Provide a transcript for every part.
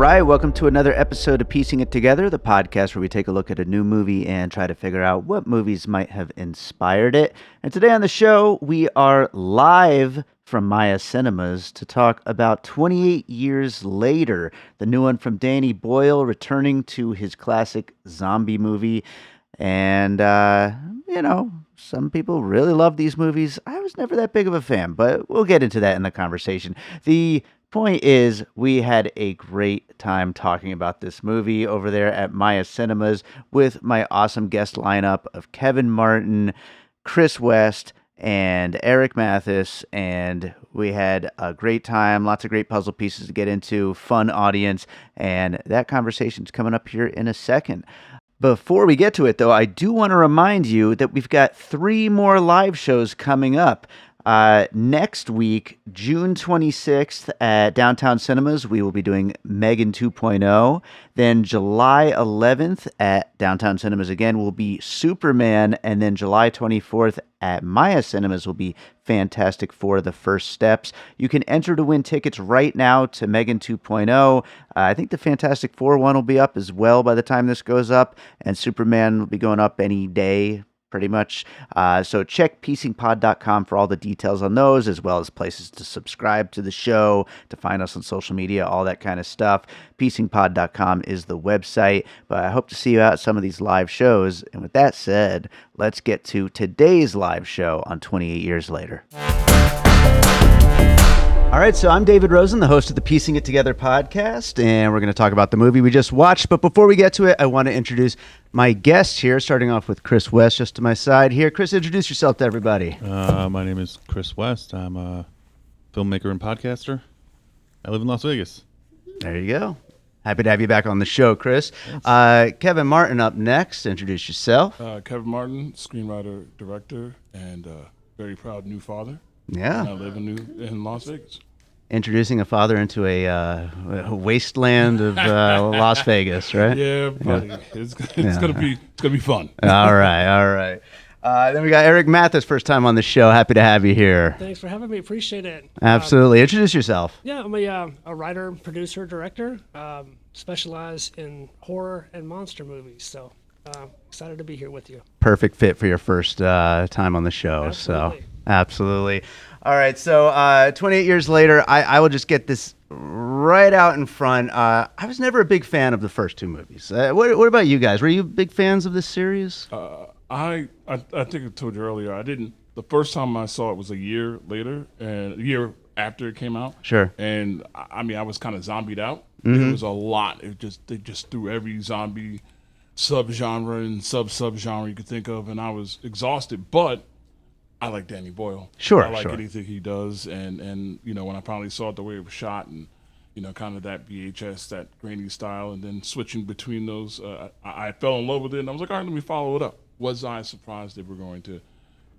right, welcome to another episode of Piecing It Together, the podcast where we take a look at a new movie and try to figure out what movies might have inspired it. And today on the show, we are live from Maya Cinemas to talk about 28 Years Later, the new one from Danny Boyle returning to his classic zombie movie. And, some people really love these movies. I was never that big of a fan, but we'll get into that in the conversation. The point is, we had a great time talking about this movie over there at Maya Cinemas with my awesome guest lineup of Kevin Martin, Kris West, and Eric Mathis, and we had a great time, lots of great puzzle pieces to get into, fun audience, and that conversation's coming up here in a second. Before we get to it, though, I do want to remind you that we've got 3 more live shows coming up. Next week, June 26th at Downtown Cinemas, we will be doing Megan 2.0. Then July 11th at Downtown Cinemas again will be Superman. And then July 24th at Maya Cinemas will be Fantastic Four: The First Steps. You can enter to win tickets right now to Megan 2.0. I think the Fantastic Four one will be up as well by the time this goes up. And Superman will be going up any day, pretty much. So check piecingpod.com for all the details on those, as well as places to subscribe to the show, to find us on social media, all that kind of stuff. Piecingpod.com is the website, but I hope to see you out at some of these live shows. And with that said, let's get to today's live show on 28 Years Later. All right, so I'm David Rosen, the host of the Piecing It Together podcast, and we're going to talk about the movie we just watched. But before we get to it, I want to introduce my guest here, starting off with Kris West, just to my side here. Kris, introduce yourself to everybody. My name is Kris West. I'm a filmmaker and podcaster. I live in Las Vegas. There you go. Happy to have you back on the show, Kris. Kevin Martin up next. Introduce yourself. Kevin Martin, screenwriter, director, and very proud new father. Yeah. And I live in Las Vegas. Introducing a father into a wasteland of Las Vegas, right? Yeah, buddy. Yeah. It's gonna be fun. All right. Then we got Eric Mathis, first time on the show. Happy to have you here. Thanks for having me. Appreciate it. Absolutely. Introduce yourself. Yeah, I'm a writer, producer, director. Specialize in horror and monster movies. So excited to be here with you. Perfect fit for your first time on the show. Absolutely. So absolutely. All right. So 28 years later, I will just get this right out in front. I was never a big fan of the first 2 movies. What about you guys? Were you big fans of this series? I think I told you earlier. I didn't. The first time I saw it was a year later, and a year after it came out. Sure. And I mean, I was kind of zombied out. Mm-hmm. It was a lot. They just threw every zombie subgenre and subgenre you could think of, and I was exhausted. But I like Danny Boyle. Sure. I like anything he does, and when I finally saw it the way it was shot, and kind of that VHS, that grainy style, and then switching between those, I fell in love with it, and I was like, all right, let me follow it up. Was I surprised they were going to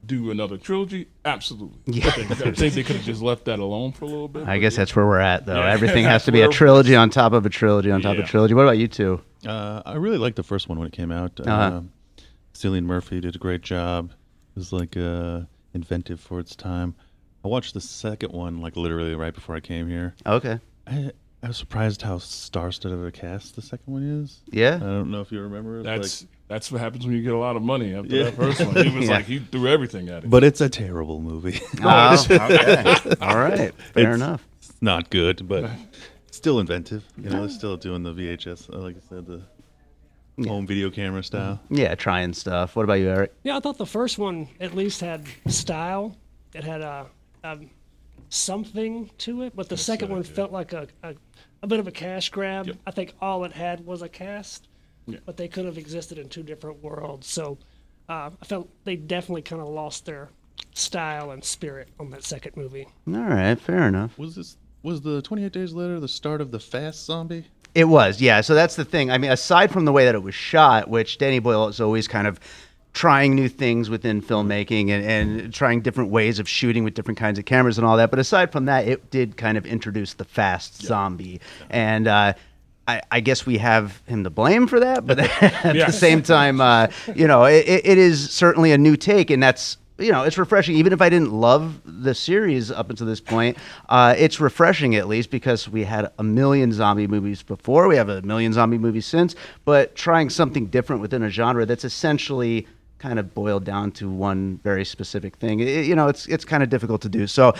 do another trilogy? Absolutely. Yeah. I think they could have just left that alone for a little bit. I guess that's where we're at, though. Yeah. Everything has to be a trilogy on top of a trilogy on top of a trilogy. What about you two? I really liked the first one when it came out. Cillian Murphy did a great job. It was like inventive for its time. I watched the second one like literally right before I came here. Okay. I was surprised how star-studded of a cast the second one is. Yeah. I don't know if you remember. That's what happens when you get a lot of money after that first one. He was like, he threw everything at it. But it's a terrible movie. Okay. All right. Fair enough. It's not good, but still inventive. They're still doing the VHS, like I said, the home video camera style. Yeah, trying stuff. What about you, Eric? Yeah, I thought the first one at least had style. It had something to it, but the second one felt like a bit of a cash grab. Yep. I think all it had was a cast, but they could have existed in 2 different worlds. So I felt they definitely kind of lost their style and spirit on that second movie. All right, fair enough. Was the 28 Days Later the start of the fast zombie? It was, yeah. So that's the thing. I mean, aside from the way that it was shot, which Danny Boyle is always kind of trying new things within filmmaking and trying different ways of shooting with different kinds of cameras and all that. But aside from that, it did kind of introduce the fast zombie. And I guess we have him to blame for that. But at the same time, it is certainly a new take. And that's it's refreshing. Even if I didn't love the series up until this point, it's refreshing at least because we had a million zombie movies before. We have a million zombie movies since, but trying something different within a genre that's essentially kind of boiled down to one very specific thing. It's kind of difficult to do. So,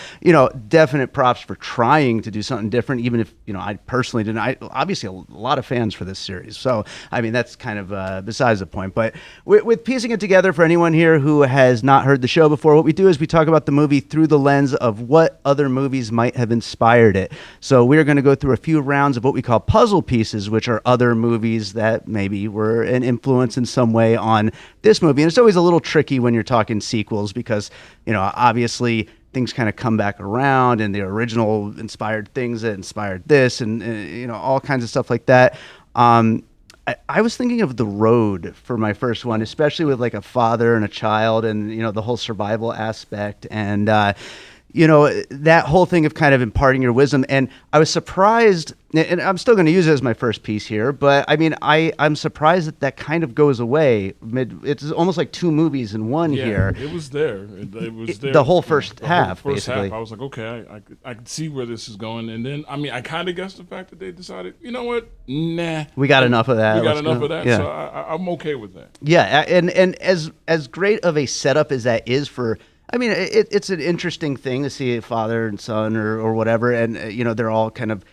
definite props for trying to do something different, even if, I personally didn't. Obviously, a lot of fans for this series. So, I mean, that's kind of besides the point. But with piecing it together, for anyone here who has not heard the show before, what we do is we talk about the movie through the lens of what other movies might have inspired it. So we're going to go through a few rounds of what we call puzzle pieces, which are other movies that maybe were an influence in some way on this movie. And it's always a little tricky when you're talking sequels because, obviously things kind of come back around and the original inspired things that inspired this and all kinds of stuff like that. I was thinking of The Road for my first one, especially with like a father and a child and, the whole survival aspect and, that whole thing of kind of imparting your wisdom. And I was surprised, and I'm still going to use it as my first piece here, but I mean, I'm surprised that kind of goes away. It's almost like two movies in one here. It was there. It was there. The whole first half, basically. half, I was like, okay, I could see where this is going. And then, I kind of guessed the fact that they decided, you know what? Nah. We got enough of that. We got enough of that. Yeah. So I'm okay with that. Yeah. And as great of a setup as that is for, I mean, it's an interesting thing to see a father and son or whatever, and they're all kind of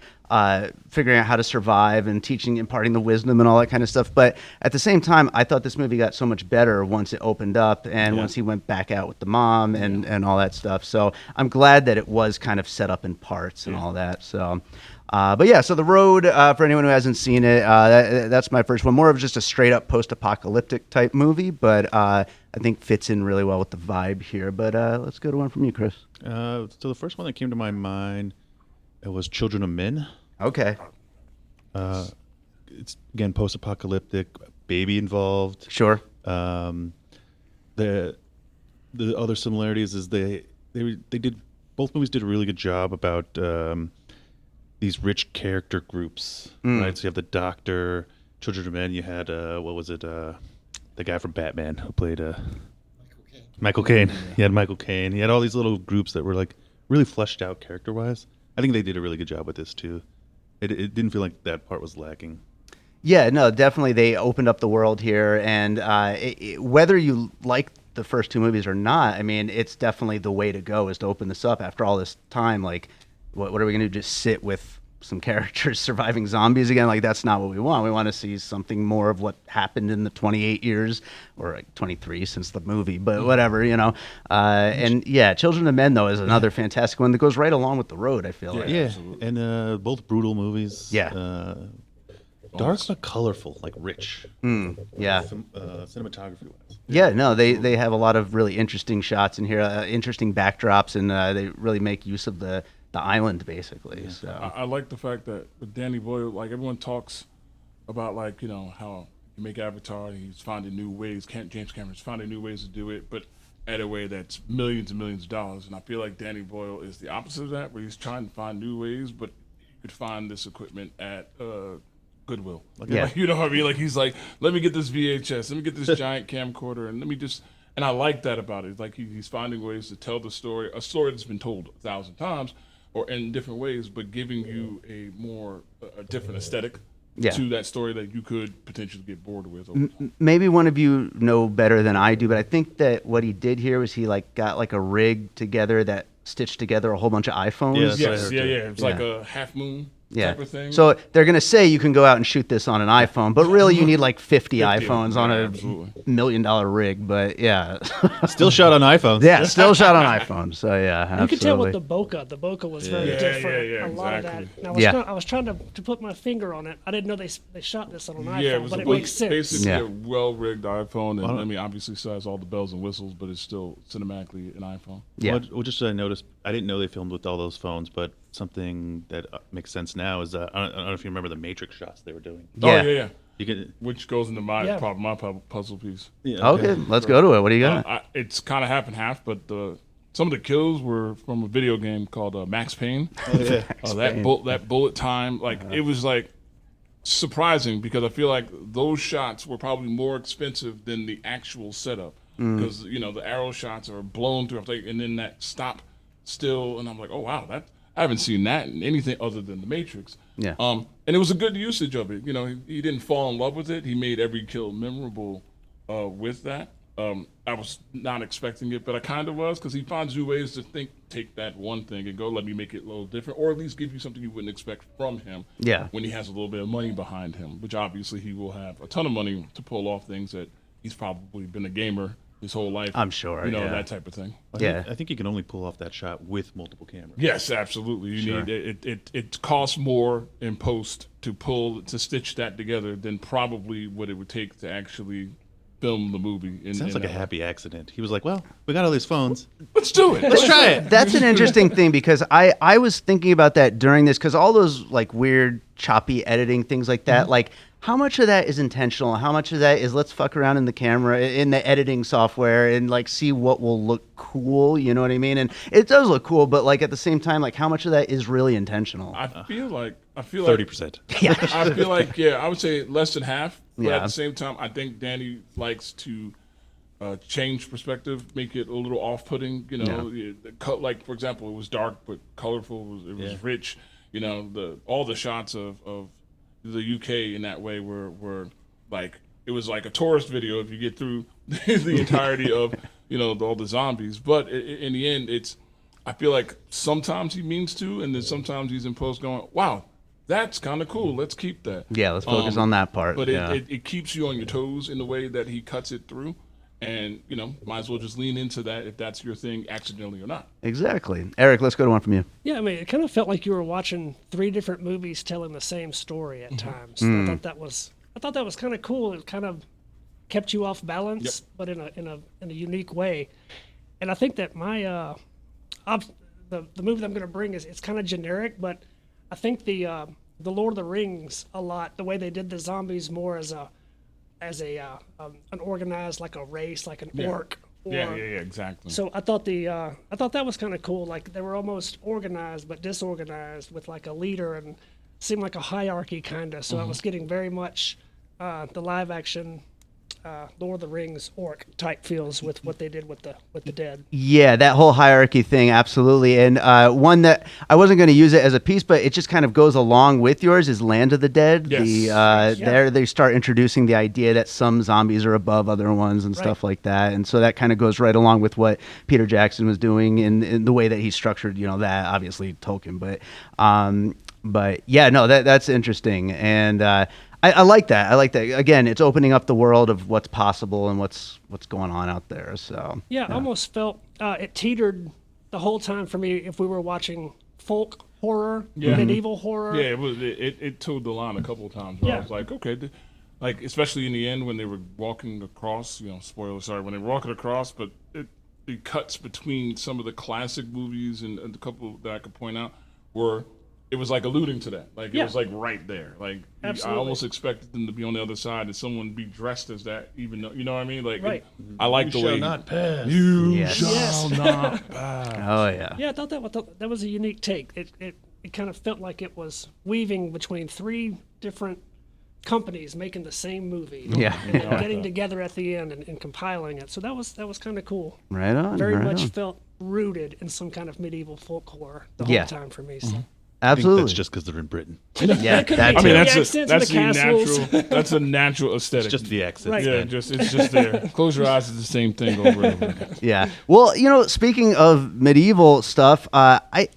figuring out how to survive and imparting the wisdom and all that kind of stuff. But at the same time, I thought this movie got so much better once it opened up and once he went back out with the mom and all that stuff. So I'm glad that it was kind of set up in parts and all that. So. But yeah, so The Road, for anyone who hasn't seen it, that's my first one. More of just a straight up post-apocalyptic type movie, but I think fits in really well with the vibe here. But let's go to one from you, Kris. So the first one that came to my mind, it was Children of Men. Okay. It's, again, post-apocalyptic, baby involved. Sure. The other similarities is they did, both movies did a really good job about these rich character groups, right? So you have the Doctor, Children of Men. You had the guy from Batman who played Michael Caine. He had Michael Caine. He had all these little groups that were like really fleshed out character wise. I think they did a really good job with this too. It didn't feel like that part was lacking. Yeah, no, definitely they opened up the world here, and whether you like the first two movies or not, I mean, it's definitely the way to go is to open this up after all this time. Like, what are we going to do? Just sit with some characters surviving zombies again? Like, that's not what we want. We want to see something more of what happened in the 28 years, or like 23 since the movie, but whatever, and yeah, Children of Men, though, is another fantastic one that goes right along with The Road, I feel like. Yeah, absolutely. And both brutal movies. Yeah. Dark but colorful, like rich. Yeah. Cinematography wise. Yeah, no, they have a lot of really interesting shots in here, interesting backdrops, and they really make use of the island, basically. So I like the fact that with Danny Boyle, like everyone talks about, like, how you make Avatar, and he's finding new ways. James Cameron's finding new ways to do it, but at a way that's millions and millions of dollars. And I feel like Danny Boyle is the opposite of that, where he's trying to find new ways, but you could find this equipment at Goodwill. Like, you know what I mean? Like, he's like, let me get this VHS, let me get this giant camcorder, and let me just. And I like that about it. It's like he's finding ways to tell the story, a story that's been told 1,000 times, or in different ways, but giving you a different aesthetic to that story that you could potentially get bored with over time. Maybe one of you know better than I do, but I think that what he did here was he got like a rig together that stitched together a whole bunch of iPhones. It's like a half moon type of thing. So they're going to say you can go out and shoot this on an iPhone, but really you need like 50 iPhones on a $1 million rig. But yeah, still shot on iPhones. Yeah, still shot on iPhones. So yeah, absolutely. You could tell with the bokeh was very different. A lot of that. Now, I was trying to put my finger on it. I didn't know they shot this on an iPhone, but it makes sense. Basically a well-rigged iPhone, and I mean, obviously still has all the bells and whistles, but it's still cinematically an iPhone. Yeah. Well, just I noticed, I didn't know they filmed with all those phones, but something that makes sense now is I don't know if you remember the Matrix shots they were doing. Yeah. You can, which goes into my puzzle piece. Yeah, okay, let's go to it. What do you got? It's kind of half and half, but some of the kills were from a video game called Max Payne. That bullet time, it was like surprising because I feel like those shots were probably more expensive than the actual setup because the arrow shots are blown through, and then that stop still, and I'm like, oh wow, I haven't seen that in anything other than The Matrix. Yeah. And it was a good usage of it. He didn't fall in love with it. He made every kill memorable with that. I was not expecting it, but I kind of was, because he finds new ways to take that one thing and go, let me make it a little different, or at least give you something you wouldn't expect from him. Yeah. When he has a little bit of money behind him, which obviously he will have a ton of money to pull off things that he's probably been a gamer his whole life. I'm sure. Yeah. That type of thing. I think you can only pull off that shot with multiple cameras. Yes, absolutely. You need it costs more in post to stitch that together than probably what it would take to actually film the movie. Sounds like a happy accident. He was like, well, we got all these phones. Let's do it. Let's try it. That's an interesting thing, because I was thinking about that during this, because all those like weird choppy editing things like that, like how much of that is intentional? How much of that is let's fuck around in the camera, in the editing software, and like see what will look cool? You know what I mean? And it does look cool, but like at the same time, like how much of that is really intentional? I feel like 30%. Yeah. I feel like I would say less than half. But Yeah. at the same time, I think Danny likes to change perspective, make it a little off-putting. Like for example, it was dark but colorful. It was rich. All the shots of the UK in that way were like, it was like a tourist video if you get through the entirety of all the zombies. But in the end, I feel like sometimes he means to, and then sometimes he's in post going, wow, that's kind of cool. Let's keep that. Yeah, let's focus on that part. But yeah. it keeps you on your toes in the way that he cuts it through. And, might as well just lean into that if that's your thing, accidentally or not. Exactly. Eric, let's go to one from you. Yeah, I mean, it kind of felt like you were watching 3 different movies telling the same story at times. I thought that was kind of cool. It kind of kept you off balance, but in a unique way. And I think that my the movie that I'm going to bring it's kind of generic, but I think the Lord of the Rings a lot, the way they did the zombies more as an organized, like a race, like an orc. Yeah, exactly. So I thought that was kind of cool. Like they were almost organized but disorganized, with like a leader, and seemed like a hierarchy kind of. So I was getting very much the live action Lord of the Rings orc type feels with what they did with the dead. Yeah, that whole hierarchy thing, absolutely. And one that I wasn't going to use it as a piece, but it just kind of goes along with yours is Land of the Dead. Yes. There they start introducing the idea that some zombies are above other ones and stuff like that. And so that kind of goes right along with what Peter Jackson was doing in the way that he structured, that obviously Tolkien. But yeah, no, that's interesting. And I like that. I like that. Again, it's opening up the world of what's possible and what's going on out there. So I almost felt it teetered the whole time for me if we were watching folk horror, medieval horror. Yeah, it towed the line a couple of times where I was like, okay, like especially in the end when they were walking across. Spoiler, sorry, when they were walking across, but it cuts between some of the classic movies and a couple that I could point out where it was like alluding to that. Like it was like right there. Like Absolutely. I almost expected them to be on the other side and someone be dressed as that, even though, you know what I mean? Like I like the way shall not pass. You Yes. shall not pass. Oh yeah. Yeah, I thought that was a unique take. It kind of felt like it was weaving between 3 different companies making the same movie. Yeah. And then getting together at the end and compiling it. So that was kind of cool. Right on. Very right much on. felt rooted in some kind of medieval folk horror the whole time for me. So. I think Absolutely. that's just because they're in Britain. Yeah, That could that be too. I mean, the accents and the castles. that's a natural aesthetic. It's just the accents. Right. Yeah, it's just there. Close your eyes, it's the same thing over and over again. Yeah. Well, speaking of medieval stuff, I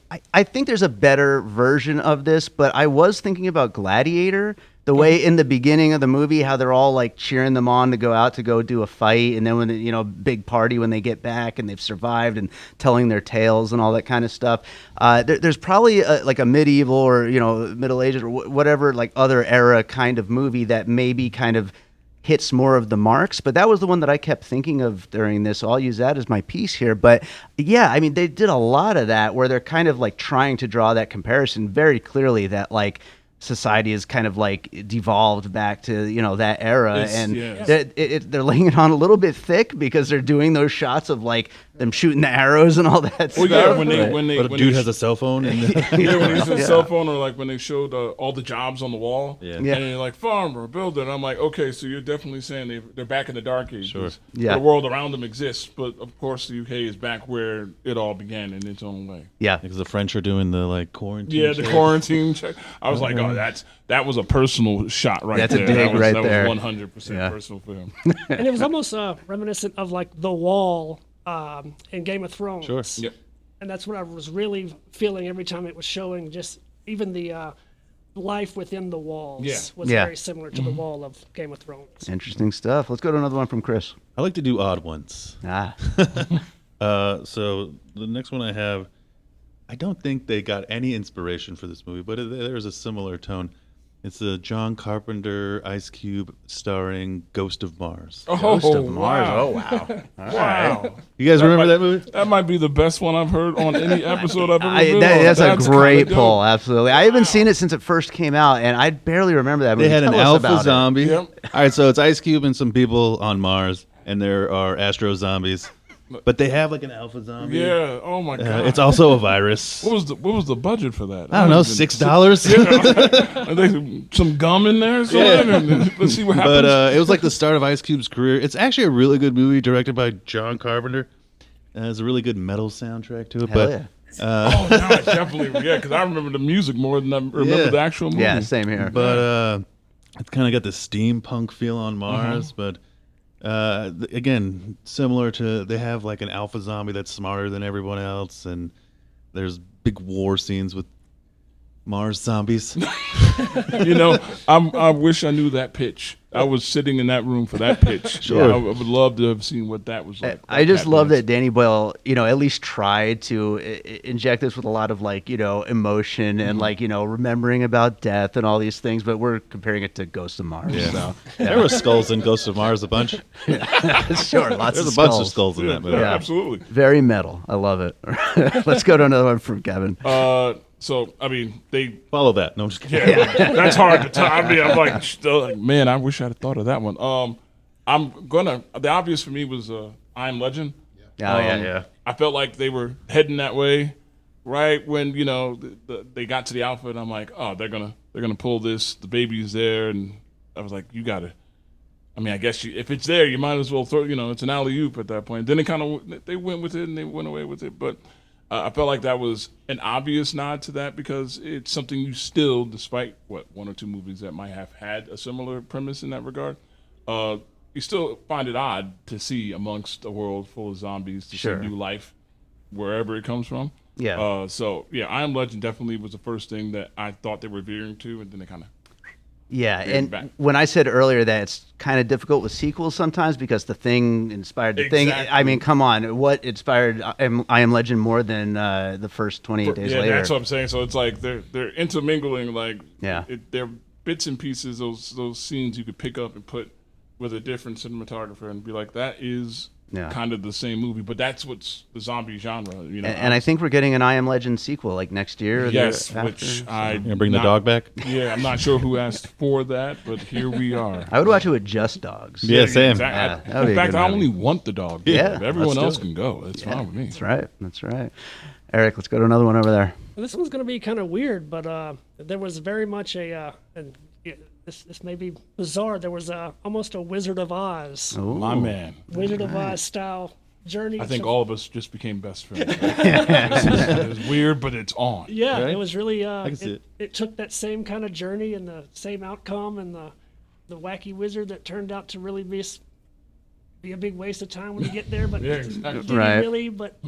think there's a better version of this, but I was thinking about Gladiator. The way in the beginning of the movie, how they're all like cheering them on to go out to go do a fight, and then when big party when they get back and they've survived and telling their tales and all that kind of stuff. There's probably like a medieval or Middle Ages or whatever like other era kind of movie that maybe kind of hits more of the marks, but that was the one that I kept thinking of during this. So I'll use that as my piece here. But yeah, I mean, they did a lot of that where they're kind of like trying to draw that comparison very clearly that like society is kind of like devolved back to that era, Yes, and yes. they're laying it on a little bit thick because they're doing those shots of like them shooting the arrows and all that Well, stuff. yeah, when they But a when dude they has a cell phone. And yeah, when he's a cell phone, or like when they showed all the jobs on the wall, Yeah. and they're like farmer, builder, and I'm like, okay, so you're definitely saying they're back in the dark ages. Sure. Yeah. The world around them exists, but of course the UK is back where it all began in its own way. Yeah. Because the French are doing the like quarantine. Yeah, the check. quarantine check. I was like, oh, that was a personal shot right That's a there. dig right that there. was 100% Yeah. personal for him. And it was almost reminiscent of like The Wall in Game of Thrones. Sure. Yep. And that's what I was really feeling every time it was showing. Just even the life within the walls was Yeah. very similar to the wall of Game of Thrones. Interesting stuff. Let's go to another one from Kris. I like to do odd ones. Ah. So the next one I have, I don't think they got any inspiration for this movie, but there's a similar tone. It's a John Carpenter Ice Cube starring Ghost of Mars. Oh, Ghost of Mars. wow. Oh, wow. Wow. You guys remember that movie? That might be the best one I've heard on any episode I've ever been on. That's a great kinda pull. dope. Absolutely. I haven't seen it since it first came out, and I barely remember that movie. They had an Tell us alpha about it. zombie. Yep. All right, so it's Ice Cube and some people on Mars, and there are astro zombies, but they have like an alpha zombie. Yeah. Oh my god. It's also a virus. What was the budget for that? I don't know, $6. Are they some gum in there? Or something? And let's see what happens. But it was like the start of Ice Cube's career. It's actually a really good movie directed by John Carpenter. It has a really good metal soundtrack to it. Hell but yeah. Oh, now I definitely because I remember the music more than I remember Yeah. the actual movie. Yeah, same here. But it's kind of got the steampunk feel on Mars. But again, similar to, they have like an alpha zombie that's smarter than everyone else, and there's big war scenes with Mars zombies. I wish I knew that pitch. I was sitting in that room for that pitch. Sure. I would love to have seen what that was like. I just love happiness. that Danny Boyle, at least tried to inject this with a lot of like, emotion and like, remembering about death and all these things, but we're comparing it to Ghost of Mars. Yeah. So, There were skulls in Ghost of Mars a bunch. sure, lots There's of a bunch skulls. of skulls in that movie. Yeah, absolutely. Very metal. I love it. Let's go to another one from Kevin. So I mean, they Follow that. No, I'm just kidding. that's hard to tell. I mean, I'm like, still like, man, I wish I'd thought of that one. The obvious for me was I Am Legend. Yeah. I felt like they were heading that way, right when they got to the alpha, and I'm like, oh, they're gonna pull this. The baby's there, and I was like, you gotta. I mean, I guess if it's there, you might as well throw. It's an alley oop at that point. Then they went with it and they went away with it, but. I felt like that was an obvious nod to that because it's something you still, despite one or two movies that might have had a similar premise in that regard, you still find it odd to see amongst a world full of zombies to Sure. see new life wherever it comes from. Yeah. I Am Legend definitely was the first thing that I thought they were veering to, and then they kind of. Yeah, Bring it back. and when I said earlier that it's kind of difficult with sequels sometimes because The Thing inspired The Thing. I Exactly. mean, come on, what inspired I Am Legend more than the first 28 Days Yeah, Later? that's what I'm saying. So it's like they're intermingling. Like Yeah. they're bits and pieces. Those scenes you could pick up and put with a different cinematographer and be like, that is Yeah. kind of the same movie. But that's what's the zombie genre. And I think we're getting an I Am Legend sequel like next year. Or the yes, year after, which so. I You gonna bring the dog back? Yeah, I'm not sure who asked for that, but here we are. I would watch it with just dogs. Yeah, same. Exactly. Yeah, that would be In a fact, good I movie. only want the dog. Yeah, everyone let's do else it. can go. That's fine with me. That's right. That's right. Eric, let's go to another one over there. Well, this one's going to be kind of weird, but there was very much this may be bizarre. There was almost a Wizard of Oz, My man. Wizard of Oz style journey. I think So- all of us just became best friends. It's weird, but it's on. Yeah, Right? it was really. can see it. It took that same kind of journey and the same outcome, and the wacky wizard that turned out to really be a big waste of time when you get there, but Yeah, it exactly. didn't Right. really. But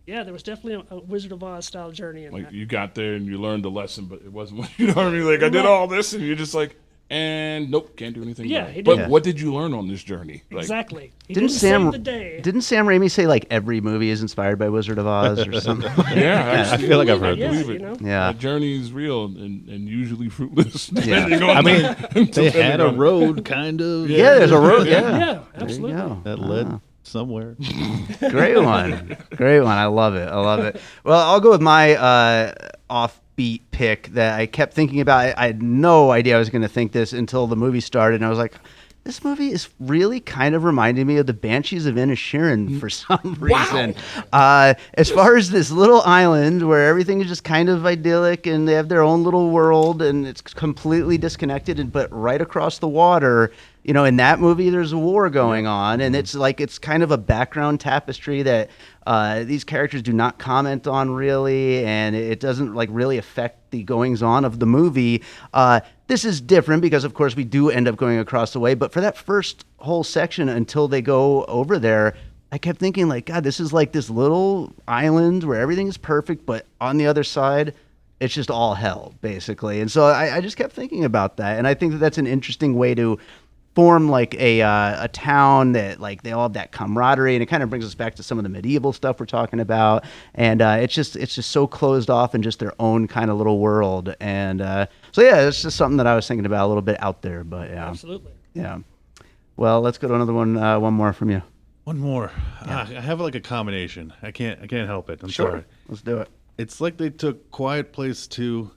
yeah, there was definitely a Wizard of Oz style journey in Like that. you got there and you learned a lesson, but it wasn't what you know what I mean. Like I did all this, and you're just like, and nope, can't do anything. Yeah, about it. he But did. what did you learn on this journey? Like, Exactly. He Didn't didn't Sam save the day. Didn't Sam Raimi say like every movie is inspired by Wizard of Oz or something? Yeah, I feel like I've heard yeah, this. believe it. you know? Yeah. That journey is real and usually fruitless. Yeah. depending on I mean, the- they had a depending on- road, kind of. Yeah, there's a road. Yeah, Yeah, There absolutely. you go. That led somewhere. Great one. Great one. I love it. I love it. Well, I'll go with my offbeat pick that I kept thinking about. I had no idea I was going to think this until the movie started, and I was like, this movie is really kind of reminding me of the Banshees of Inisherin for some reason. As far as this little island where everything is just kind of idyllic and they have their own little world and it's completely disconnected, but right across the water, you know, in that movie, there's a war going on, and it's kind of a background tapestry that these characters do not comment on really, and it doesn't like really affect the goings on of the movie. This is different because, of course, we do end up going across the way, but for that first whole section until they go over there, I kept thinking like, God, this is like this little island where everything is perfect, but on the other side, it's just all hell, basically. And so I just kept thinking about that, and I think that that's an interesting way to form like a town that like they all have that camaraderie, and it kind of brings us back to some of the medieval stuff we're talking about, and it's just so closed off and just their own kind of little world. And so yeah, it's just something that I was thinking about a little bit out there, but yeah, Absolutely. yeah. Well, let's go to another one. One more from you. One more. I have like a combination. I can't help it. I'm sorry. Let's do it. It's like they took Quiet Place 2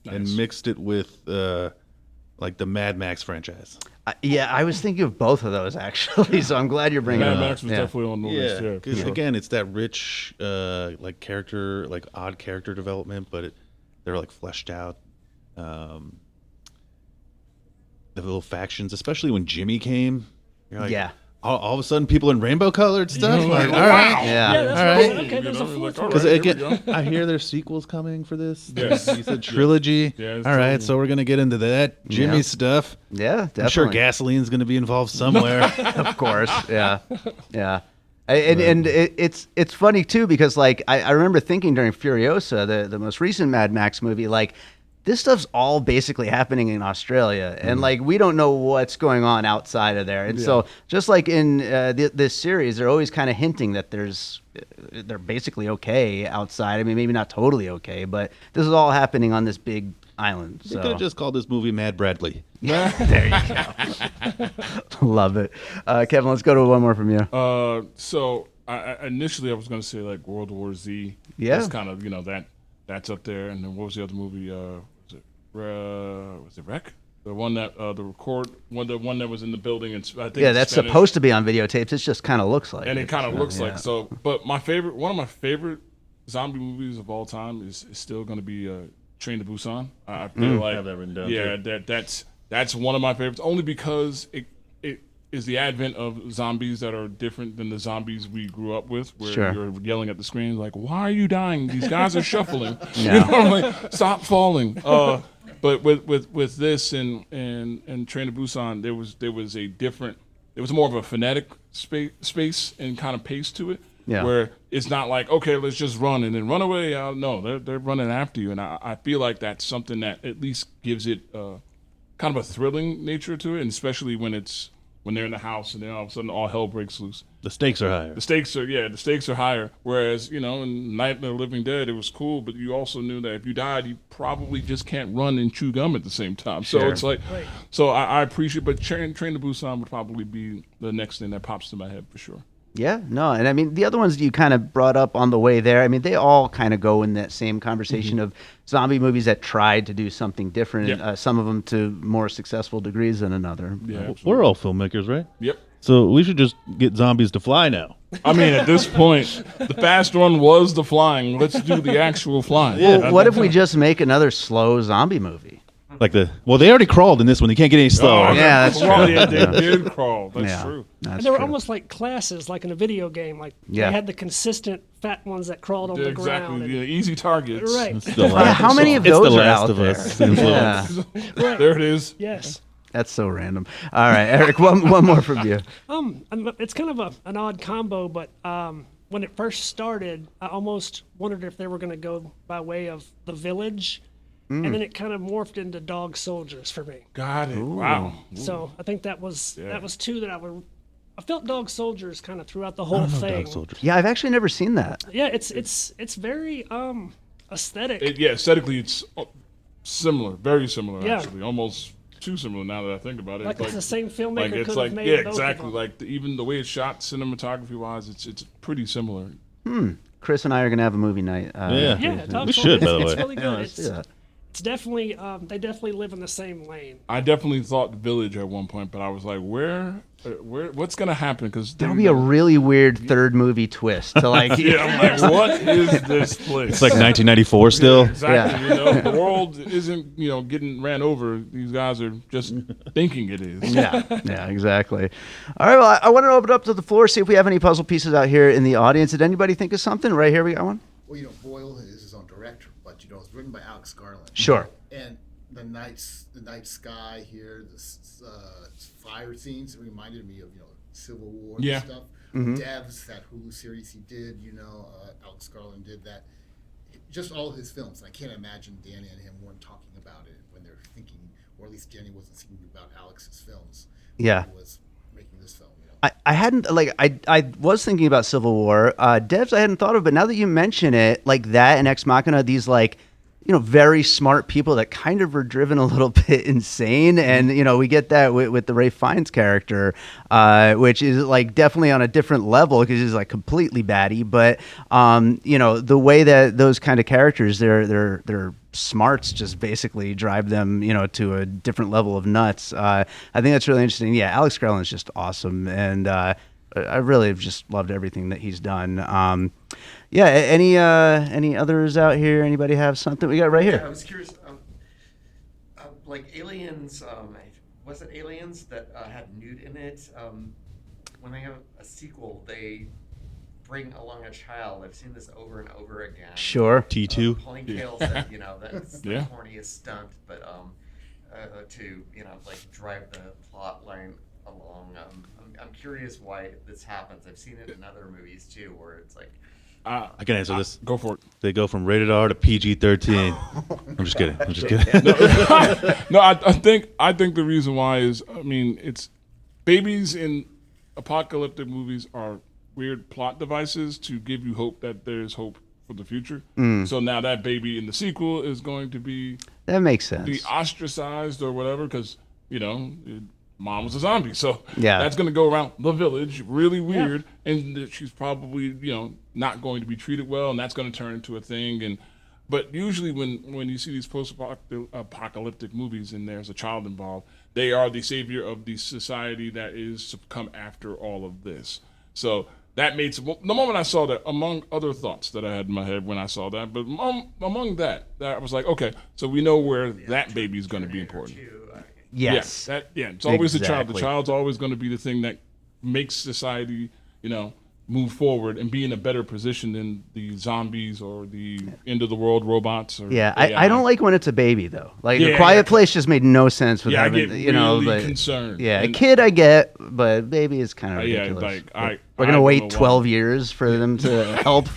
and mixed it with like the Mad Max franchise. Yeah, I was thinking of both of those actually, so I'm glad you're bringing Mad it up. Max was definitely on the list. Yeah, because again, it's that rich, like character, like odd character development, but they're like fleshed out. The little factions, especially when Jimmy came. You're like, Yeah. All of a sudden, people in rainbow-colored stuff. Like, all wow. right. Yeah. Yeah, that's All what right. okay, there's a fourth one. Because Here we again, I hear there's sequels coming for this. Yes. You said trilogy. Yeah, it's all right, trilogy. so we're gonna get into that Jimmy Yeah. stuff. Yeah, definitely. I'm sure gasoline's gonna be involved somewhere. Of course, yeah, yeah. And it's funny too because like I remember thinking during Furiosa, the most recent Mad Max movie, like this stuff's all basically happening in Australia, and like we don't know what's going on outside of there. And so just like in this series, they're always kind of hinting that they're basically okay outside. I mean, maybe not totally okay, but this is all happening on this big island. They So could have just called this movie Mad Bradley. there you go. Love it, Kevin. Let's go to one more from you. So I initially I was going to say like World War Z. Yeah. That's kind of, you know, that's up there. And then what was the other movie? Was it Wreck? The one that the one that was in the building, and I think Yeah, it's that's Spanish. supposed to be on videotapes. It just kind of looks like And it kind of looks yeah. like so. But one of my favorite zombie movies of all time is still going to be Train to Busan. I feel like have that written down, yeah, that's one of my favorites. Only because it is the advent of zombies that are different than the zombies we grew up with, where Sure. you're yelling at the screen like, "Why are you dying? These guys are shuffling. Yeah. You know, I'm like, stop falling." But with this and Train to Busan, there was a different. It was more of a phonetic space and kind of pace to it. Yeah. Where it's not like, okay, let's just run and then run away. No, they're running after you, and I feel like that's something that at least gives it kind of a thrilling nature to it, and especially when they're in the house and then all of a sudden all hell breaks loose. The stakes are higher. The stakes are higher. Whereas, you know, in Night of the Living Dead, it was cool, but you also knew that if you died, you probably just can't run and chew gum at the same time. So Sure. it's like, Right. so I appreciate, but Train to Busan would probably be the next thing that pops to my head for sure. Yeah, no, and I mean the other ones you kind of brought up on the way there. I mean they all kind of go in that same conversation of zombie movies that tried to do something different. Yep. Some of them to more successful degrees than another. Yeah, absolutely. We're all filmmakers, right? Yep. So we should just get zombies to fly now. I mean, at this point, the fast one was the flying. Let's do the actual flying. Well, what if we just make another slow zombie movie? Like they already crawled in this one. They can't get any slower. Oh, Yeah, that's crawl. true. Yeah, they did crawl. That's yeah, true. That's And they were true. almost like classes, like in a video game. Like Yeah. they had the consistent fat ones that crawled on the Exactly. ground. Yeah, easy targets. Right. It's the Yeah, last, how many of it's those the are last out of there? us. influence. Yeah, There it is. Yes. that's so random. All right, Eric, one more from you. It's kind of an odd combo, but when it first started, I almost wondered if they were going to go by way of The Village, and then it kind of morphed into Dog Soldiers for me. Got it. Wow. So I think that was two that I felt Dog Soldiers kind of throughout the whole thing. Dog soldiers. Yeah, I've actually never seen that. Yeah, it's very aesthetic. Aesthetically, it's similar, very similar, Yeah. actually, almost too similar now that I think about it. Like it's the same filmmaker Like it's could like have made yeah, both of exactly. them. Like even the way it's shot, cinematography wise, it's pretty similar. Chris and I are gonna have a movie night. Yeah. Yeah, Dog We Soldiers, should, by the it's way. really good. let's do that. it's definitely they definitely live in the same lane. I definitely thought Village at one point, but I was like, where, what's gonna happen? Because That'll be a really weird third movie twist to like. yeah, I'm like, what is this place? It's like 1994 still. Exactly. The world isn't getting ran over. These guys are just thinking it is. Yeah, exactly. All right, well, I want to open it up to the floor, see if we have any puzzle pieces out here in the audience. Did anybody think of something? Right here, we got one. Well, Boyle is his own director, but it's written by Alex Garland. Sure. And the night sky here, the fire scenes reminded me of Civil War and stuff. Devs, that Hulu series he did, Alex Garland did that. Just all his films. And I can't imagine Danny and him weren't talking about it when they're thinking, or at least Danny wasn't thinking about Alex's films. Yeah. He was making this film. I hadn't I was thinking about Civil War. Devs I hadn't thought of, but now that you mention it, like that and Ex Machina, these very smart people that kind of were driven a little bit insane. And, we get that with the Ray Fiennes character, which is like definitely on a different level because he's like completely batty. But, the way that those kind of characters, their smarts just basically drive them, to a different level of nuts. I think that's really interesting. Yeah, Alex Garland's just awesome. And I really have just loved everything that he's done. Yeah, any others out here? Anybody have something? We got right here. Yeah, I was curious. Like Aliens, was it Aliens that had nude in it? When they have a sequel, they bring along a child. I've seen this over and over again. Sure. T2. Pauline Kael said, that's the Yeah. corniest stunt, but to drive the plot line along. I'm curious why this happens. I've seen it in other movies too, where it's like. I can answer this. Go for it. They go from rated R to PG-13. I'm just kidding. No, I think the reason why is, it's babies in apocalyptic movies are weird plot devices to give you hope that there's hope for the future. So now that baby in the sequel is going to be That makes sense. ostracized or whatever because mom was a zombie, so Yeah. that's going to go around the village really weird, and she's probably not going to be treated well, and that's going to turn into a thing. But usually when you see these post-apocalyptic movies and there's a child involved, they are the savior of the society that is to come after all of this. So that made the moment I saw that, among other thoughts that I had in my head when I saw that, but among that I was like, okay, so we know where that baby is going to be important. Yes. It's always the child. The Exactly. child's always going to be the thing that makes society, move forward and be in a better position than the zombies or the end of the world robots. Or Yeah, AI. I don't like when it's a baby though. Like Yeah, A Quiet yeah. Place just made no sense with Yeah, I having, get really but concerned. yeah, a And- kid I get, but baby is kind of Yeah, ridiculous. like, I We're gonna don't wait know 12 years for them to help.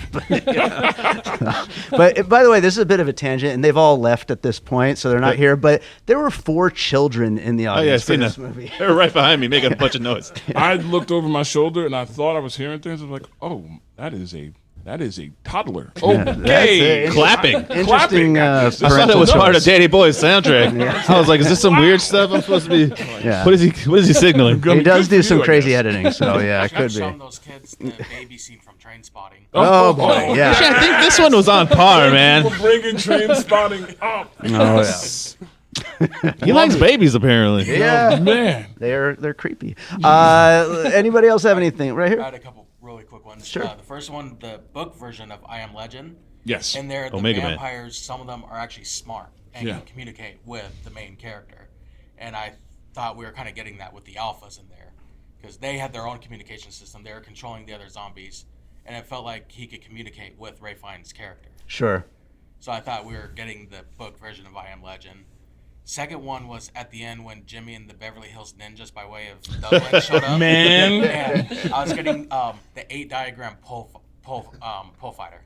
But by the way, this is a bit of a tangent, and they've all left at this point, so they're not here. But there were 4 children in the Oh yeah, audience I've for seen this that. movie. They were right behind me making a bunch of noise. I looked over my shoulder and I thought I was hearing things. I was like, oh, that is a toddler. Okay. it. Clapping. Interesting. I thought it parental was part of choice. Danny Boy's soundtrack. I was like, is this some weird stuff I'm supposed to be? Yeah. What is he signaling? He does Good do for some you, I crazy guess. editing, so yeah, it I've could shown be. those kids the baby scene from Train Spotting. Oh boy, Actually, yeah. I think this one was on par, man. We're bringing Train Spotting up. Oh yeah. He likes babies, apparently. Yeah. Man. They're creepy. Anybody else have anything right I here? had a couple really quick ones. Sure. The first one, the book version of I Am Legend. Yes. In there, the Omega Man. vampires, some of them are actually smart and Yeah. can communicate with the main character. And I thought we were kind of getting that with the alphas in there. Because they had their own communication system. They were controlling the other zombies. And it felt like he could communicate with Ray Fiennes' character. Sure. So I thought we were getting the book version of I Am Legend. Second one was at the end when Jimmy and the Beverly Hills Ninjas by way of Douglas showed up. Man. And I was getting the 8 diagram pole fighter.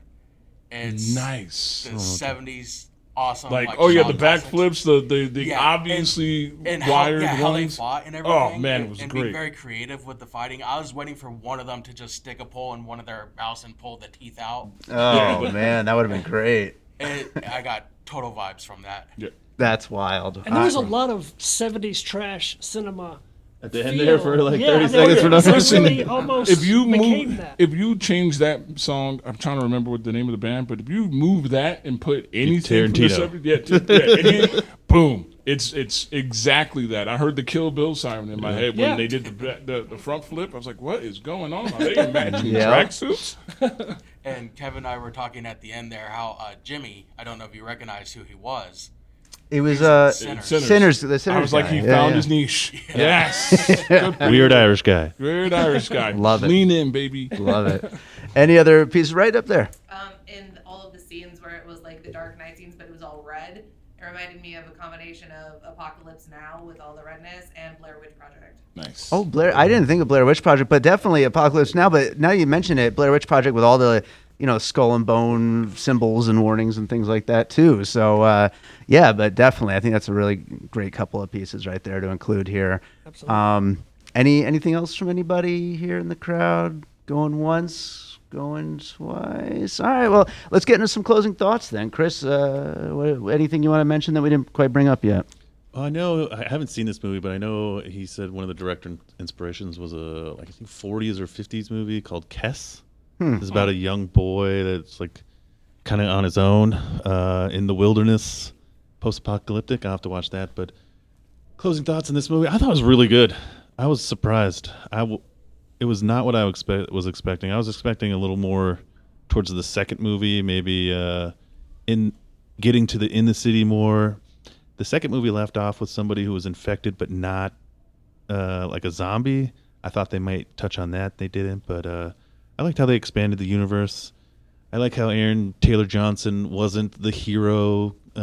It's Nice. the 70s awesome. Like, the Sean Connery. backflips, the Yeah, obviously and wired how they ones. fought and everything. Oh, man, it was and great. being very creative with the fighting. I was waiting for one of them to just stick a pole in one of their mouths and pull the teeth out. Oh man, that would have been great. I got total vibes from that. Yeah. That's wild. And there was a lot of 70s trash cinema at the end there for like Yeah, 30 I mean, seconds for no it reason. really almost If you became move, that. if you change that song, I'm trying to remember what the name of the band, but if you move that and put anything from the Tarantino. subject, boom, it's exactly that. I heard the Kill Bill siren in my head when Yeah. they did the front flip. I was like, what is going on? Are they imagining Yeah. tracksuits? And Kevin and I were talking at the end there how Jimmy, I don't know if you recognize who he was. It was Sinners. Sinners. The Sinners. I was like, guy. he Yeah, found yeah. his niche. Yes. Good Weird Irish guy. Weird Irish guy. Love it. Lean in, baby. Love it. Any other pieces right up there? In all of the scenes where it was like the Dark Knight scenes, but it was all red, it reminded me of a combination of Apocalypse Now with all the redness and Blair Witch Project. Nice. Oh, Blair. I didn't think of Blair Witch Project, but definitely Apocalypse Now. But now you mention it, Blair Witch Project with all the, skull and bone symbols and warnings and things like that too. So, yeah, but definitely, I think that's a really great couple of pieces right there to include here. Absolutely. Anything else from anybody here in the crowd? Going once, going twice. All right, well, let's get into some closing thoughts then. Kris, anything you want to mention that we didn't quite bring up yet? I know I haven't seen this movie, but I know he said one of the director inspirations was a I think 40s or 50s movie called Kess. It's about a young boy that's like kind of on his own in the wilderness, post-apocalyptic. I'll have to watch that. But closing thoughts in this movie, I thought it was really good. I was surprised. It was not what I was expecting. I was expecting a little more towards the second movie, maybe in getting to in the city more. The second movie left off with somebody who was infected, but not like a zombie. I thought they might touch on that. They didn't, but I liked how they expanded the universe. I like how Aaron Taylor Johnson wasn't the hero, but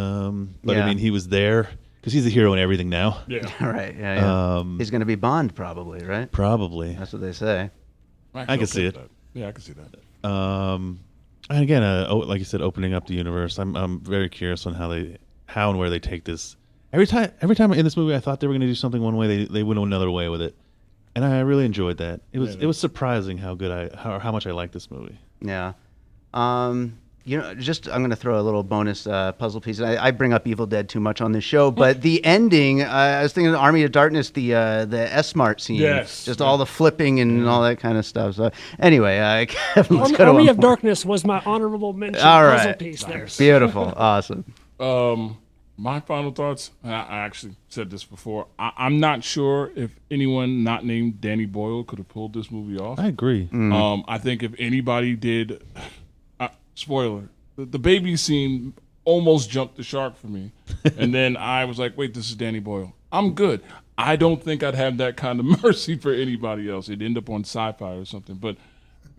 Yeah. I mean, he was there because he's the hero in everything now. Yeah. Right, yeah. Um, He's going to be Bond probably, right? Probably. That's what they say. Actually, can see okay it. with that. Yeah, I can see that. And again, like you said, opening up the universe. I'm very curious on how and where they take this. Every time in this movie, I thought they were going to do something one way. They went another way with it, and I really enjoyed that. It was surprising how much I liked this movie. Yeah. I'm going to throw a little bonus puzzle piece. I bring up Evil Dead too much on this show, but the ending, I was thinking of Army of Darkness, the S-Mart scene. Yes. Just all the flipping and all that kind of stuff. So anyway, Kevin, let's go to Army one of more. Darkness was my honorable mention All puzzle right. piece there. Beautiful. Awesome. My final thoughts, and I actually said this before, I'm not sure if anyone not named Danny Boyle could have pulled this movie off. I agree. I think if anybody did, spoiler, the baby scene almost jumped the shark for me. And then I was like, wait, this is Danny Boyle. I'm good. I don't think I'd have that kind of mercy for anybody else. It'd end up on Sci-Fi or something. But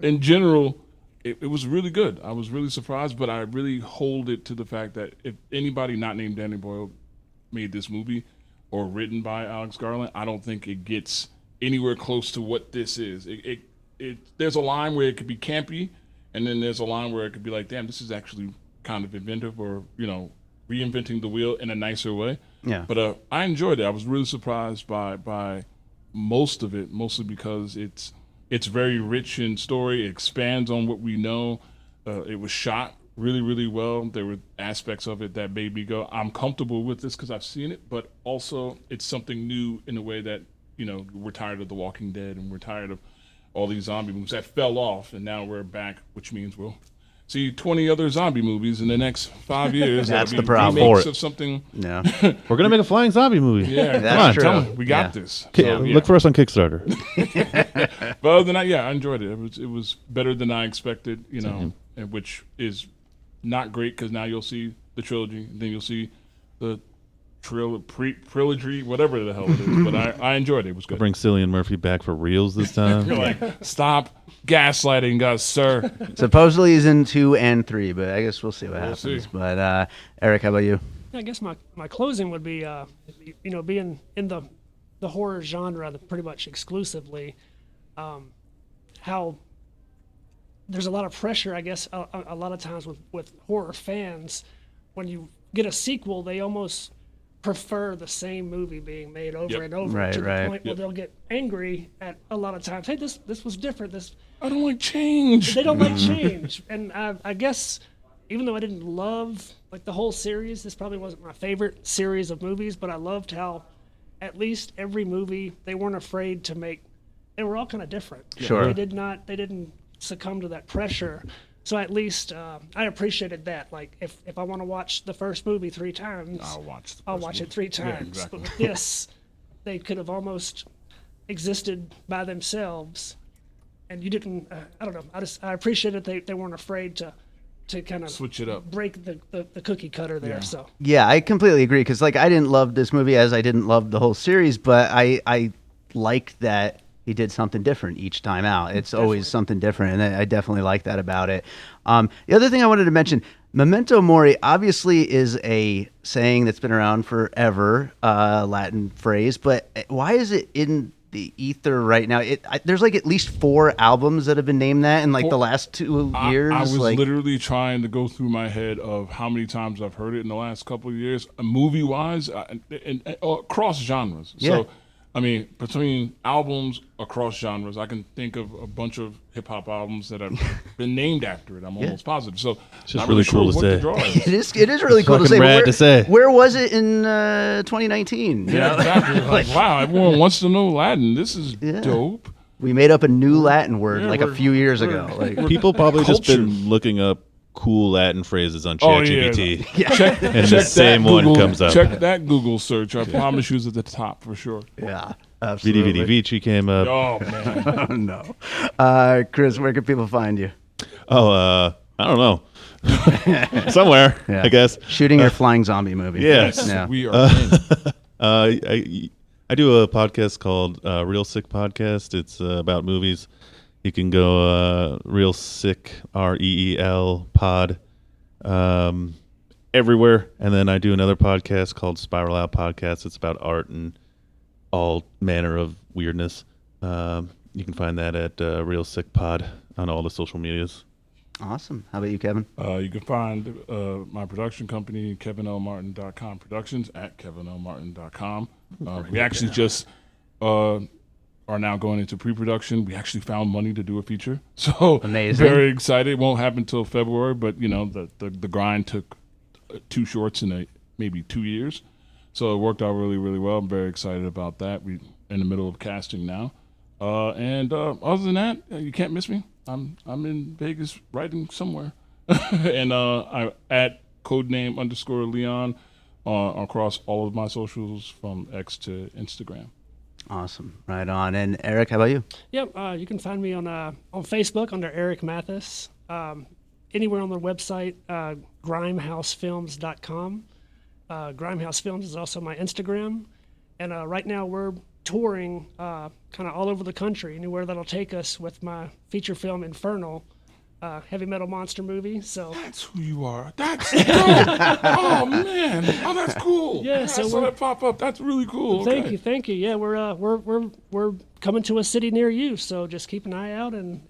in general, it was really good. I was really surprised, but I really hold it to the fact that if anybody not named Danny Boyle made this movie or written by Alex Garland, I don't think it gets anywhere close to what this is. There's a line where it could be campy, and then there's a line where it could be like, damn, this is actually kind of inventive or, reinventing the wheel in a nicer way. Yeah. But I enjoyed it. I was really surprised by most of it, mostly because it's very rich in story. It expands on what we know. It was shot really, really well. There were aspects of it that made me go, I'm comfortable with this because I've seen it, but also it's something new in a way that, we're tired of The Walking Dead and we're tired of all these zombie movies that fell off, and now we're back, which means we'll see 20 other zombie movies in the next 5 years. That's That'll the be problem. remakes For it. of something. Yeah. We're gonna make a flying zombie movie. Yeah, That's come on, true. tell me, we got Yeah. this. Ki- So, yeah. Look for us on Kickstarter. But other than that, yeah, I enjoyed it. It was better than I expected, and which is not great because now you'll see the trilogy, and then you'll see the trilogy, whatever the hell it is. But I enjoyed it. It was good. Bring Cillian Murphy back for reals this time. You're like, stop gaslighting us, sir. Supposedly he's in 2 and 3, but I guess we'll see what We'll happens. see. But Eric, how about you? I guess my closing would be, being in the horror genre pretty much exclusively, how there's a lot of pressure, I guess, a lot of times with horror fans. When you get a sequel, they almost prefer the same movie being made over Yep. and over Right, to right. the point where they'll get angry at a lot of times. Hey, this was different. I don't like change. They don't like change. And I guess even though I didn't love like the whole series, this probably wasn't my favorite series of movies, but I loved how at least every movie, they weren't afraid to make, they were all kind of different. Sure. They didn't succumb to that pressure. So at least I appreciated that. Like if I want to watch the first movie 3 times, I'll watch it 3 times. Yeah, exactly. But with this, they could have almost existed by themselves, and you didn't. I don't know. I appreciated they weren't afraid to kind of Switch it up. break the cookie cutter there. Yeah. So Yeah, I completely agree because like I didn't love this movie as I didn't love the whole series, but I liked that he did something different each time out. It's always something different, and I definitely like that about it. The other thing I wanted to mention, memento mori obviously is a saying that's been around forever, Latin phrase, but why is it in the ether right now? There's like at least 4 albums that have been named that in like the last 2 years. I was like, literally trying to go through my head of how many times I've heard it in the last couple of years, movie-wise, and across genres. Yeah. So, I mean, between albums across genres, I can think of a bunch of hip-hop albums that have been named after it. I'm almost positive. So It's just not really sure cool to what say. the draw is. it is really cool to fucking say. rad to say. Where was it in 2019? You Yeah, know? exactly. Like, wow, everyone wants to know Latin. This is dope. We made up a new Latin word Yeah, like a we're- few years we're- ago. Like, People probably just Culture. been looking up cool Latin phrases on Oh, ChatGPT. yeah. Check And the that same one Google- comes up. Check that Google search. I promise you it's at the top for sure. yeah, Vidi absolutely. Vidi Vici came up. Oh, man. Oh, no. Chris, where can people find you? I don't know. Somewhere, Yeah. I guess. Shooting your flying zombie movie. Yes. Yeah. We are in. I do a podcast called Real Sick Podcast. It's about movies. You can go Real Sick, REEL pod, everywhere. And then I do another podcast called Spiral Out Podcast. It's about art and all manner of weirdness. You can find that at Real Sick Pod on all the social medias. Awesome. How about you, Kevin? You can find my production company, kevinlmartin.com productions, at kevinlmartin.com. We actually just are now going into pre-production. We actually found money to do a feature. So Amazing. Very excited. It won't happen until February, but you know, the grind took 2 shorts in maybe 2 years. So it worked out really, really well. I'm very excited about that. We're in the middle of casting now. And other than that, you can't miss me. I'm in Vegas writing somewhere. And I at codename_Leon across all of my socials from X to Instagram. Awesome. Right on. And Eric, how about you? Yep, you can find me on Facebook under Eric Mathis. Anywhere on the website, grimehousefilms.com. Grimehouse Films is also my Instagram. And right now we're touring kind of all over the country, anywhere that'll take us with my feature film Infernal, heavy metal monster movie. So That's who you are. That's dope. Oh man. Oh, that's cool. Yeah, I so saw that pop up. That's really cool. Okay. Thank you. Yeah, we're coming to a city near you, so just keep an eye out, and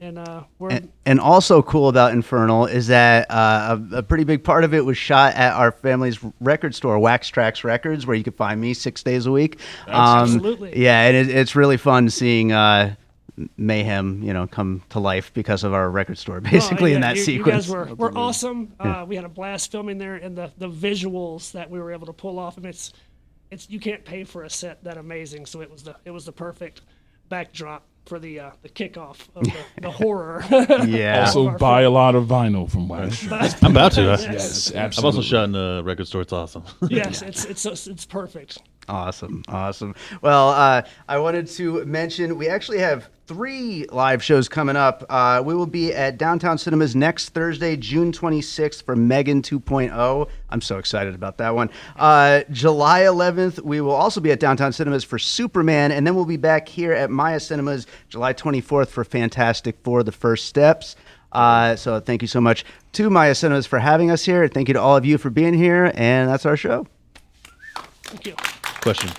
we're And also cool about Infernal is that a pretty big part of it was shot at our family's record store, Wax Trax Records, where you can find me 6 days a week. Absolutely. Yeah, and it's really fun seeing mayhem, come to life because of our record store, basically, in that sequence. You guys were awesome. We had a blast filming there, and the visuals that we were able to pull off. I mean, it's you can't pay for a set that amazing. So it was the perfect backdrop for the kickoff of the horror. Yeah. Also buy a lot of vinyl from Wax. I'm about to. Yes, I've absolutely. also shot in a record store. It's awesome. Yes, it's perfect. Awesome. Well, I wanted to mention we actually have 3 live shows coming up. We will be at Downtown Cinemas next Thursday, June 26th for Megan 2.0. I'm so excited about that one. July 11th, we will also be at Downtown Cinemas for Superman, and then we'll be back here at Maya Cinemas July 24th for Fantastic Four: The First Steps. So thank you so much to Maya Cinemas for having us here. Thank you to all of you for being here, and that's our show. Thank you. Question.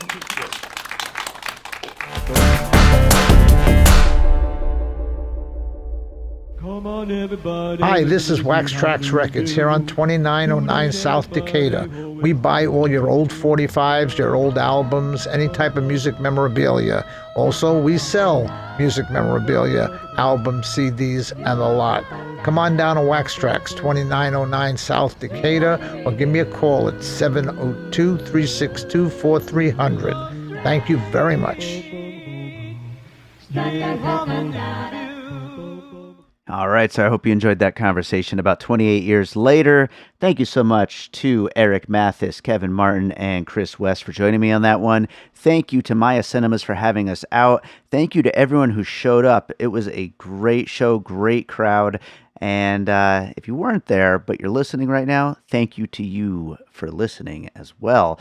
Hi, this is Wax Trax Records here on 2909 South Decatur. We buy all your old 45s, your old albums, any type of music memorabilia. Also, we sell music memorabilia, albums, CDs, and a lot. Come on down to Wax Trax, 2909 South Decatur, or give me a call at 702-362-4300. Thank you very much. All right, so I hope you enjoyed that conversation about 28 years later. Thank you so much to Eric Mathis, Kevin Martin, and Kris West for joining me on that one. Thank you to Maya Cinemas for having us out. Thank you to everyone who showed up. It was a great show, great crowd. And if you weren't there, but you're listening right now, thank you to you for listening as well.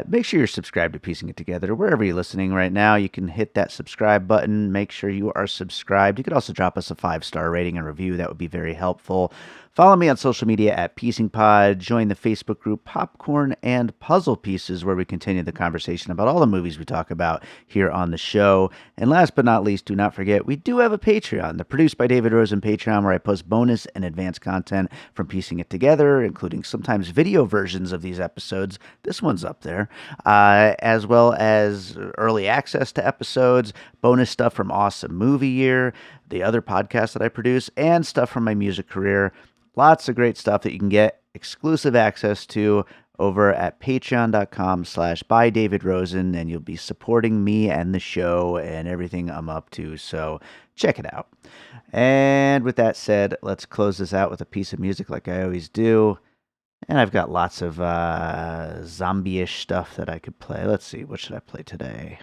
Make sure you're subscribed to Piecing It Together. Wherever you're listening right now, you can hit that subscribe button. Make sure you are subscribed. You could also drop us a 5-star rating and review. That would be very helpful. Follow me on social media at PiecingPod. Join the Facebook group Popcorn and Puzzle Pieces, where we continue the conversation about all the movies we talk about here on the show. And last but not least, do not forget, we do have a Patreon, the Produced by David Rosen Patreon, where I post bonus and advanced content from Piecing It Together, including sometimes video versions of these episodes. This one's up there, as well as early access to episodes, bonus stuff from Awesome Movie Year, the other podcasts that I produce, and stuff from my music career. Lots of great stuff that you can get exclusive access to over at patreon.com/bydavidrosen, and you'll be supporting me and the show and everything I'm up to. So check it out. And with that said, let's close this out with a piece of music like I always do. And I've got lots of zombie-ish stuff that I could play. Let's see, what should I play today?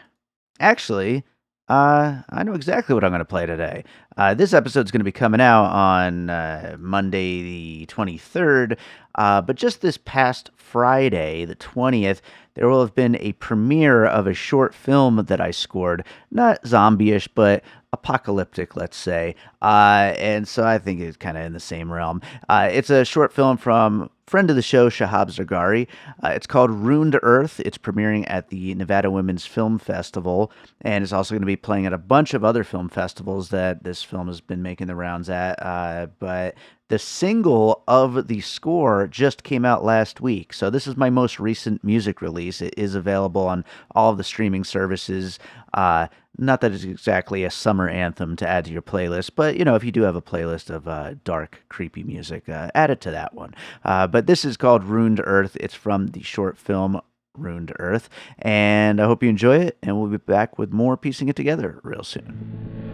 Actually, I know exactly what I'm going to play today. This episode's going to be coming out on Monday the 23rd, but just this past Friday, the 20th, there will have been a premiere of a short film that I scored. Not zombie-ish, but apocalyptic, let's say. And so I think it's kind of in the same realm. It's a short film from friend of the show, Shahab Zargari. It's called Ruined Earth. It's premiering at the Nevada Women's Film Festival, and it's also going to be playing at a bunch of other film festivals that this film has been making the rounds at. But the single of the score just came out last week. So this is my most recent music release. It is available on all of the streaming services. Not that it's exactly a summer anthem to add to your playlist, but, you know, if you do have a playlist of dark, creepy music, add it to that one. But this is called Ruined Earth. It's from the short film Ruined Earth. And I hope you enjoy it, and we'll be back with more Piecing It Together real soon.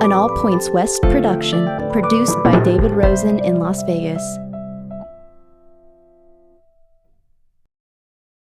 An All Points West production, produced by David Rosen in Las Vegas.